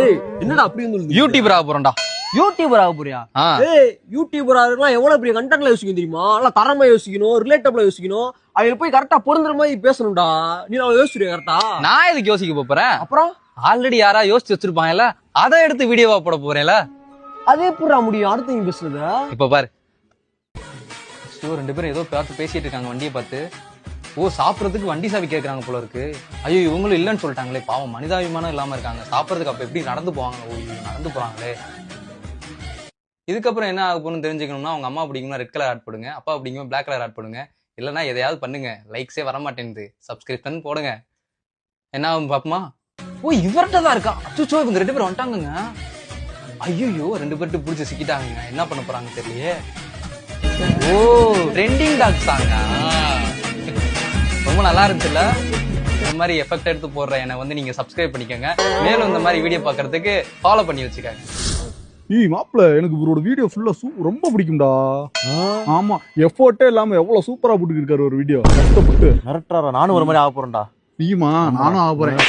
ஏய் என்னடா அப்படி வந்து யூடியூபர் ஆக போறேன்டா. யூடியூபர் ஆக போறியா? ஏய் யூடியூபர் ஆகலாம் எவ்வளவு பெரிய கண்டென்ட்ல யோசிக்கணும் தெரியுமா? நல்லா தரமா யோசிக்கணும், ரிலேட்டபிளா யோசிக்கணும். அவங்க போய் கரெக்டா பொருந்துற மாதிரி பேசணும்டா. நீ நான் யோசிச்சிருக்க கரெக்டா? நான் எதுக்கு யோசிக்க போறேன்? அப்புறம் ஆல்ரெடி யாரா யோசிச்சு வச்சிருப்பாங்கல்ல, அதை எடுத்து வீடியோவா போட போறேன்ல. அதே எப்படிடா முடியும் அடுத்து நீ பேசுறது? இப்ப பாரு, ரெண்டு பேரும் ஏதோ பார்த்து பேசிட்டு இருக்காங்க வண்டியை பார்த்து. ஓ சாப்பிடறதுக்கு வண்டி சாவி கேட்கறாங்க போல இருக்கு. ஐயோ இவங்களும் இல்லைன்னு சொல்லிட்டாங்களே, பாவம் மனிதாபிமானம் இல்லாம இருக்காங்க. சாப்பிடறதுக்கு அப்ப எப்படி நடந்து போவாங்க? ஓ நடந்து போறாங்களே. இதுக்கப்புறம் என்ன ஆக போகணும்னு தெரிஞ்சுக்கணும்னா, அவங்க அம்மா பிடிக்கும்னா ரெட் கலர் ஆட் பண்ணுங்க, அப்பா பிடிக்கும் பிளாக் கலர் ஆட் பண்ணுங்க. இல்லைன்னா எதையாவது பண்ணுங்க. லைக்ஸே வரமாட்டேங்குது, சப்ஸ்கிரிப்ஷன் போடுங்க. என்ன ஆகும் பாப்பமா? ஓ இவர்கிட்ட தான் இருக்கா. அச்சோ இவங்க ரெண்டு பேரும் வந்துட்டாங்க. ஐயோ ரெண்டு பேர்ட்டு பிடிச்சி சிக்கிட்டாங்க. என்ன பண்ண போறாங்க தெரியலையே. ஓ ட்ரெண்டிங் டாக் சாங்க ரொம்ப நல்லா இருந்துச்சுல்ல. இந்த மாதிரி எஃபெக்ட் எடுத்து போடுற என்னை வந்து நீங்க சப்ஸ்கிரைப் பண்ணிக்கோங்க. மேலும் இந்த மாதிரி வீடியோ பார்க்கறதுக்கு ஃபாலோ பண்ணி வச்சுக்கோங்க. மாப்பிள்ள எனக்கு இவரோட வீடியோ ஃபுல்லா ரொம்ப பிடிக்கும்டா. ஆமா எஃபோர்ட்டே இல்லாம எவ்வளவு சூப்பரா போட்டுக்கிட்டு இருக்காரு ஒரு வீடியோ. கஷ்டப்பட்டு மிரட்டுறாரா? நானும் ஒரு மாதிரி ஆக போறேன்டா. நானும் ஆக போறேன்.